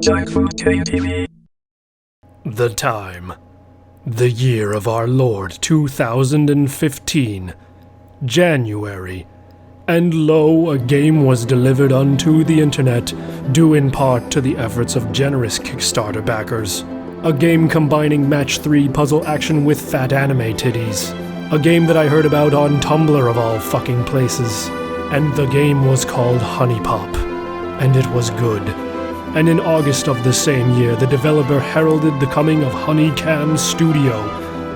Junk Food KTV. The time. The year of our Lord 2015. January. And lo, a game was delivered unto the internet, due in part to the efforts of generous Kickstarter backers. A game combining match 3 puzzle action with fat anime titties. A game that I heard about on Tumblr of all fucking places. And the game was called HuniePop. And it was good. And in August of the same year, the developer heralded the coming of HunieCam Studio,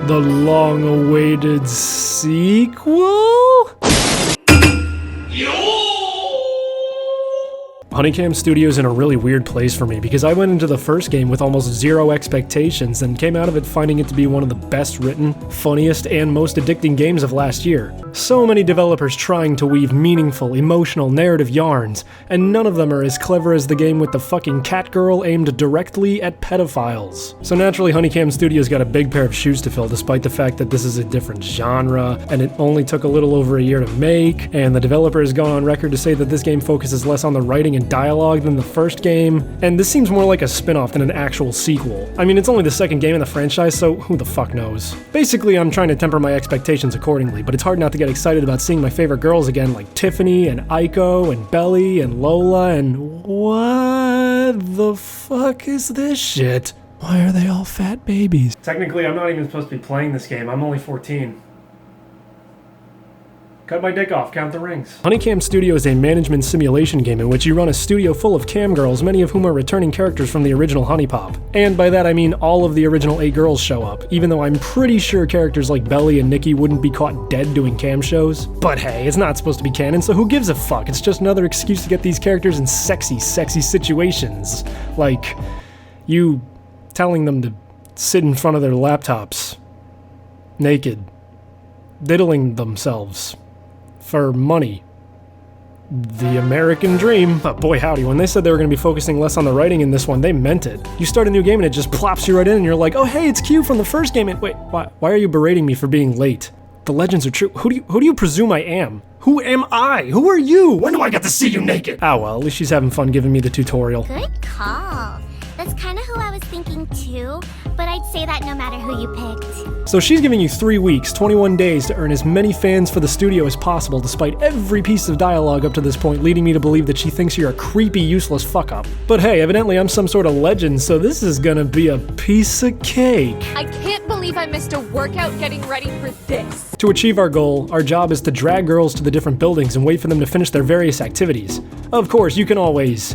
the long-awaited sequel? HunieCam Studio's in a really weird place for me because I went into the first game with almost zero expectations and came out of it finding it to be one of the best written, funniest, and most addicting games of last year. So many developers trying to weave meaningful, emotional, narrative yarns, and none of them are as clever as the game with the fucking cat girl aimed directly at pedophiles. So naturally, HunieCam Studio's got a big pair of shoes to fill despite the fact that this is a different genre, and it only took a little over a year to make, and the developer has gone on record to say that this game focuses less on the writing and dialogue than the first game, and this seems more like a spin-off than an actual sequel. I mean, it's only the second game in the franchise, so who the fuck knows? Basically, I'm trying to temper my expectations accordingly, but it's hard not to get excited about seeing my favorite girls again, like Tiffany and Aiko and Belly and Lola and what the fuck is this shit? Why are they all fat babies? Technically, I'm not even supposed to be playing this game. I'm only 14. Cut my dick off, count the rings. HunieCam Studio is a management simulation game in which you run a studio full of cam girls, many of whom are returning characters from the original HuniePop. And by that I mean all of the original 8 girls show up, even though I'm pretty sure characters like Belly and Nikki wouldn't be caught dead doing cam shows. But hey, it's not supposed to be canon, so who gives a fuck? It's just another excuse to get these characters in sexy situations. Like, you telling them to sit in front of their laptops, naked, diddling themselves. For money. The American dream. But boy howdy, when they said they were going to be focusing less on the writing in this one, they meant it. You start a new game and it just plops you right in and you're like, oh hey, it's Q from the first game. And wait, why are you berating me for being late? The legends are true. Who do you presume I am? Who am I? Who are you? When do I get to see you naked? Ah well, at least she's having fun giving me the tutorial. Good call. That's kind of who I was thinking too, but I'd say that no matter who you picked. So she's giving you 3 weeks, 21 days to earn as many fans for the studio as possible, despite every piece of dialogue up to this point leading me to believe that she thinks you're a creepy, useless fuck-up. But hey, evidently I'm some sort of legend, so this is gonna be a piece of cake. I can't believe I missed a workout getting ready for this. To achieve our goal, our job is to drag girls to the different buildings and wait for them to finish their various activities. Of course, you can always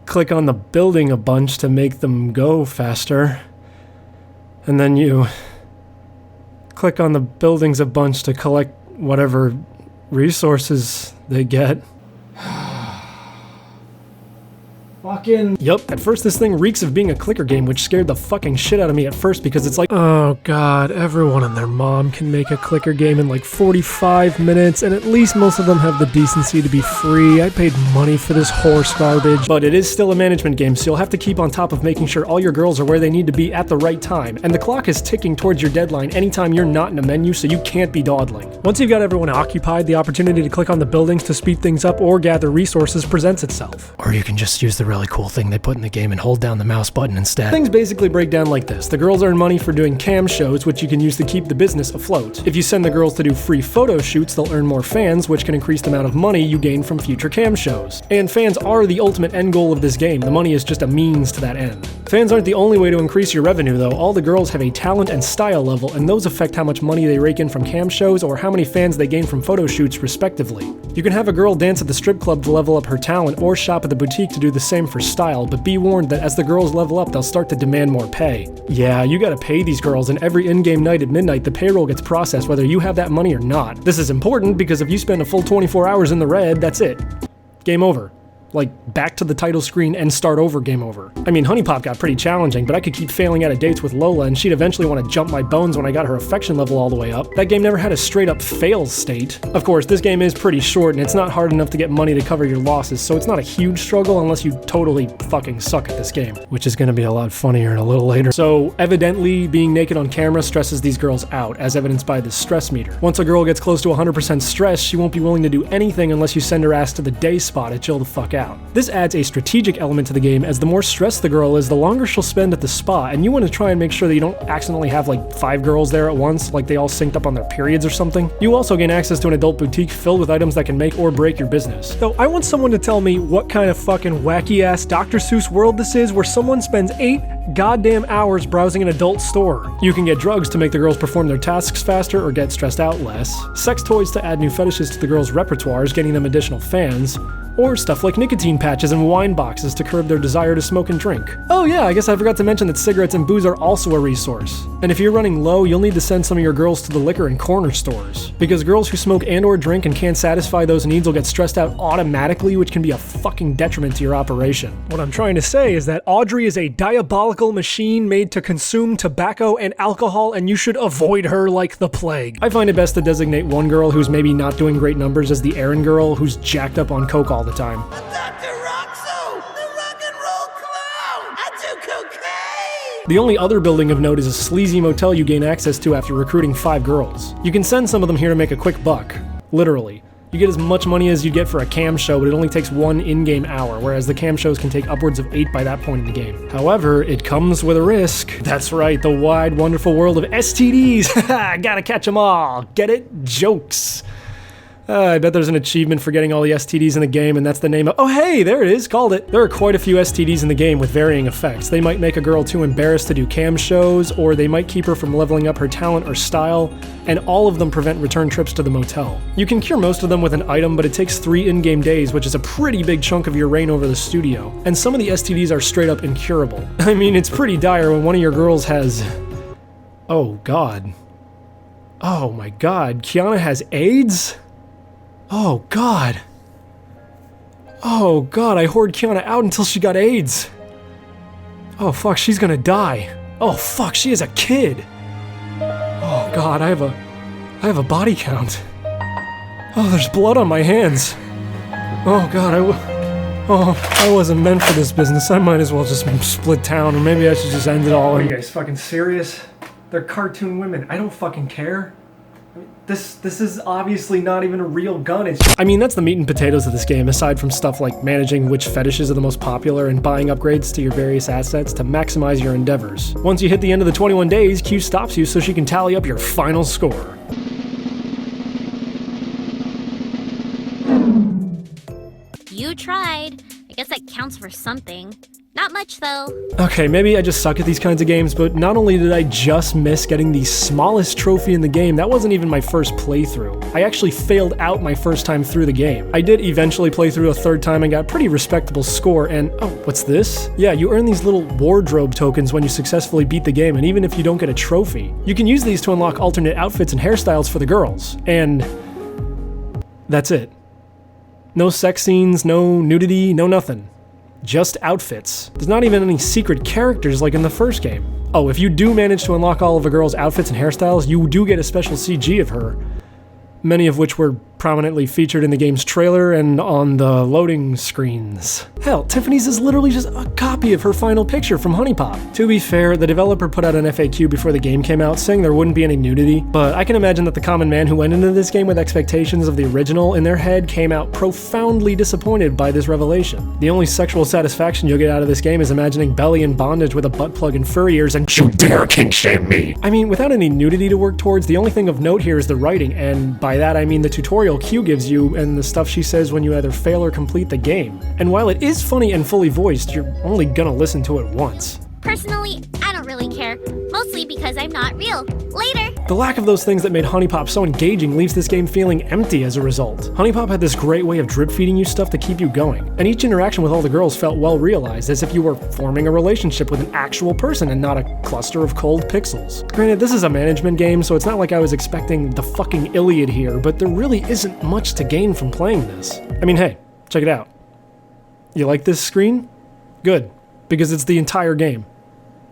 click on the building a bunch to make them go faster. And then you click on the buildings a bunch to collect whatever resources they get. Yup, at first this thing reeks of being a clicker game, which scared the fucking shit out of me at first because it's like, oh god, everyone and their mom can make a clicker game in like 45 minutes, and at least most of them have the decency to be free. I paid money for this horse garbage. But it is still a management game, so you'll have to keep on top of making sure all your girls are where they need to be at the right time, and the clock is ticking towards your deadline anytime you're not in a menu, so you can't be dawdling. Once you've got everyone occupied, the opportunity to click on the buildings to speed things up or gather resources presents itself. Or you can just use the really cool thing they put in the game and hold down the mouse button instead. Things basically break down like this. The girls earn money for doing cam shows, which you can use to keep the business afloat. If you send the girls to do free photo shoots, they'll earn more fans, which can increase the amount of money you gain from future cam shows. And fans are the ultimate end goal of this game. The money is just a means to that end. Fans aren't the only way to increase your revenue though. All the girls have a talent and style level, and those affect how much money they rake in from cam shows or how many fans they gain from photo shoots respectively. You can have a girl dance at the strip club to level up her talent or shop at the boutique to do the same for style, but be warned that as the girls level up, they'll start to demand more pay. Yeah, you gotta pay these girls, and every in-game night at midnight, the payroll gets processed whether you have that money or not. This is important because if you spend a full 24 hours in the red, that's it. Game over. Like, back to the title screen and start over game over. I mean, HuniePop got pretty challenging, but I could keep failing out of dates with Lola and she'd eventually want to jump my bones when I got her affection level all the way up. That game never had a straight up fail state. Of course, this game is pretty short and it's not hard enough to get money to cover your losses, so it's not a huge struggle unless you totally fucking suck at this game, which is gonna be a lot funnier a little later. So, evidently, being naked on camera stresses these girls out, as evidenced by the stress meter. Once a girl gets close to 100% stress, she won't be willing to do anything unless you send her ass to the day spa to chill the fuck out. This adds a strategic element to the game, as the more stressed the girl is, the longer she'll spend at the spa, and you want to try and make sure that you don't accidentally have like 5 girls there at once, like they all synced up on their periods or something. You also gain access to an adult boutique filled with items that can make or break your business. So I want someone to tell me what kind of fucking wacky ass Dr. Seuss world this is, where someone spends 8 goddamn hours browsing an adult store. You can get drugs to make the girls perform their tasks faster or get stressed out less, sex toys to add new fetishes to the girls' repertoires, getting them additional fans, or stuff like nicotine patches and wine boxes to curb their desire to smoke and drink. Oh yeah, I guess I forgot to mention that cigarettes and booze are also a resource. And if you're running low, you'll need to send some of your girls to the liquor and corner stores, because girls who smoke and or drink and can't satisfy those needs will get stressed out automatically, which can be a fucking detriment to your operation. What I'm trying to say is that Audrey is a diabolical machine made to consume tobacco and alcohol, and you should avoid her like the plague. I find it best to designate one girl who's maybe not doing great numbers as the errand girl who's jacked up on coke all the time. Dr. Roxo, the rock and roll clown! I do cocaine! The only other building of note is a sleazy motel you gain access to after recruiting 5 girls. You can send some of them here to make a quick buck. Literally. You get as much money as you get for a cam show, but it only takes 1 in-game hour, whereas the cam shows can take upwards of 8 by that point in the game. However, it comes with a risk. That's right, the wide, wonderful world of STDs! Haha, gotta catch them all! Get it? Jokes! I bet there's an achievement for getting all the STDs in the game, and that's the name of— oh hey, there it is, called it! There are quite a few STDs in the game with varying effects. They might make a girl too embarrassed to do cam shows, or they might keep her from leveling up her talent or style, and all of them prevent return trips to the motel. You can cure most of them with an item, but it takes 3 in-game days, which is a pretty big chunk of your reign over the studio. And some of the STDs are straight up incurable. I mean, it's pretty dire when one of your girls has— oh god. Oh my god, Kiana has AIDS? Oh god. Oh god, I whored Kiana out until she got AIDS. Oh fuck, she's gonna die. Oh fuck, she is a kid. Oh god, I have a body count. Oh, there's blood on my hands. Oh god, I wasn't meant for this business. I might as well just split town, or maybe I should just end it all. Are you guys fucking serious? They're cartoon women. I don't fucking care. This is obviously not even a real gun. I mean, that's the meat and potatoes of this game, aside from stuff like managing which fetishes are the most popular and buying upgrades to your various assets to maximize your endeavors. Once you hit the end of the 21 days, Q stops you so she can tally up your final score. You tried. I guess that counts for something. Not much, though. Okay, maybe I just suck at these kinds of games, but not only did I just miss getting the smallest trophy in the game, that wasn't even my first playthrough. I actually failed out my first time through the game. I did eventually play through a 3rd time and got a pretty respectable score, and oh, what's this? Yeah, you earn these little wardrobe tokens when you successfully beat the game, and even if you don't get a trophy. You can use these to unlock alternate outfits and hairstyles for the girls, and that's it. No sex scenes, no nudity, no nothing. Just outfits. There's not even any secret characters like in the first game. Oh, if you do manage to unlock all of a girl's outfits and hairstyles, you do get a special CG of her, many of which were prominently featured in the game's trailer and on the loading screens. Hell, Tiffany's is literally just a copy of her final picture from HuniePop. To be fair, the developer put out an FAQ before the game came out saying there wouldn't be any nudity, but I can imagine that the common man who went into this game with expectations of the original in their head came out profoundly disappointed by this revelation. The only sexual satisfaction you'll get out of this game is imagining Belly in bondage with a butt plug and fur ears and "You dare kink shame me!" I mean, without any nudity to work towards, the only thing of note here is the writing, and by that I mean the tutorial Q gives you and the stuff she says when you either fail or complete the game. And while it is funny and fully voiced, you're only gonna listen to it once. Personally, I don't really care. Mostly because I'm not real. Later! The lack of those things that made HuniePop so engaging leaves this game feeling empty as a result. HuniePop had this great way of drip feeding you stuff to keep you going, and each interaction with all the girls felt well realized, as if you were forming a relationship with an actual person and not a cluster of cold pixels. Granted, this is a management game, so it's not like I was expecting the fucking Iliad here, but there really isn't much to gain from playing this. I mean, hey, check it out. You like this screen? Good, because it's the entire game.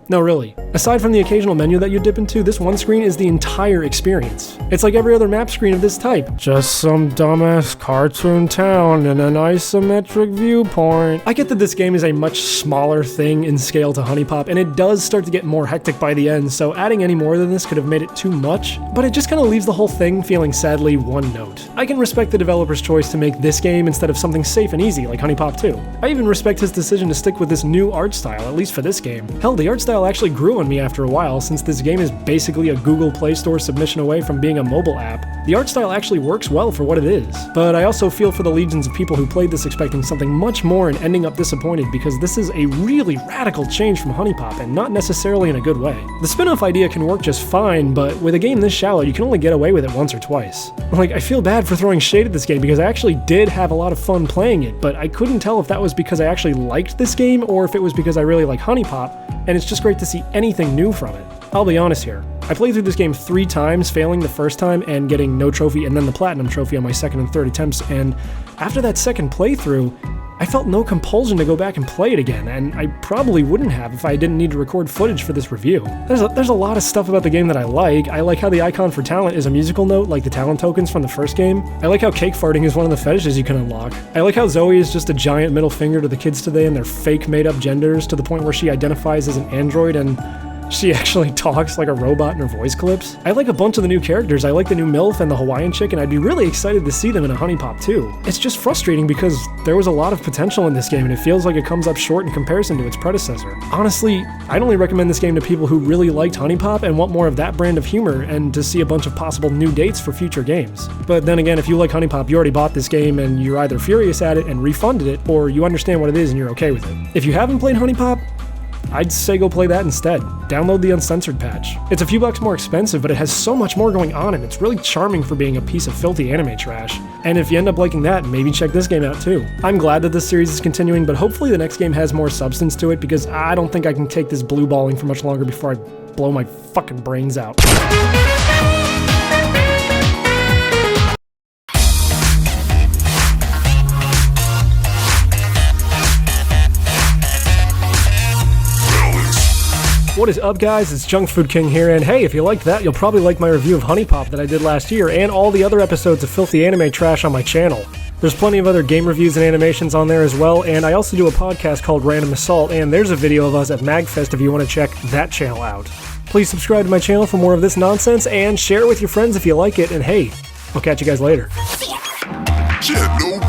No, really. Aside from the occasional menu that you dip into, this one screen is the entire experience. It's like every other map screen of this type. Just some dumbass cartoon town in an isometric viewpoint. I get that this game is a much smaller thing in scale to HuniePop, and it does start to get more hectic by the end, so adding any more than this could have made it too much, but it just kind of leaves the whole thing feeling sadly one note. I can respect the developer's choice to make this game instead of something safe and easy like HuniePop 2. I even respect his decision to stick with this new art style, at least for this game. Hell, the art style actually grew on me after a while, since this game is basically a Google Play Store submission away from being a mobile app. The art style actually works well for what it is, but I also feel for the legions of people who played this expecting something much more and ending up disappointed, because this is a really radical change from HuniePop, and not necessarily in a good way. The spin-off idea can work just fine, but with a game this shallow, you can only get away with it once or twice. Like, I feel bad for throwing shade at this game because I actually did have a lot of fun playing it, but I couldn't tell if that was because I actually liked this game or if it was because I really like HuniePop, and it's just great to see anything new from it. I'll be honest here. I played through this game 3 times, failing the first time and getting no trophy and then the platinum trophy on my second and third attempts, and after that second playthrough, I felt no compulsion to go back and play it again, and I probably wouldn't have if I didn't need to record footage for this review. There's a lot of stuff about the game that I like. I like how the icon for talent is a musical note like the talent tokens from the first game. I like how cake farting is one of the fetishes you can unlock. I like how Zoe is just a giant middle finger to the kids today and their fake made-up genders to the point where she identifies as an android and she actually talks like a robot in her voice clips. I like a bunch of the new characters. I like the new MILF and the Hawaiian chick, and I'd be really excited to see them in a HuniePop 2. It's just frustrating because there was a lot of potential in this game and it feels like it comes up short in comparison to its predecessor. Honestly, I'd only recommend this game to people who really liked HuniePop and want more of that brand of humor and to see a bunch of possible new dates for future games. But then again, if you like HuniePop, you already bought this game and you're either furious at it and refunded it, or you understand what it is and you're okay with it. If you haven't played HuniePop, I'd say go play that instead. Download the uncensored patch. It's a few bucks more expensive, but it has so much more going on and it's really charming for being a piece of filthy anime trash. And if you end up liking that, maybe check this game out too. I'm glad that this series is continuing, but hopefully the next game has more substance to it, because I don't think I can take this blue balling for much longer before I blow my fucking brains out. What is up, guys? It's Junk Food King here, and hey, if you liked that, you'll probably like my review of HuniePop that I did last year, and all the other episodes of filthy anime trash on my channel. There's plenty of other game reviews and animations on there as well, and I also do a podcast called Random Assault, and there's a video of us at MagFest if you want to check that channel out. Please subscribe to my channel for more of this nonsense, and share it with your friends if you like it, and hey, I'll catch you guys later. Yeah, no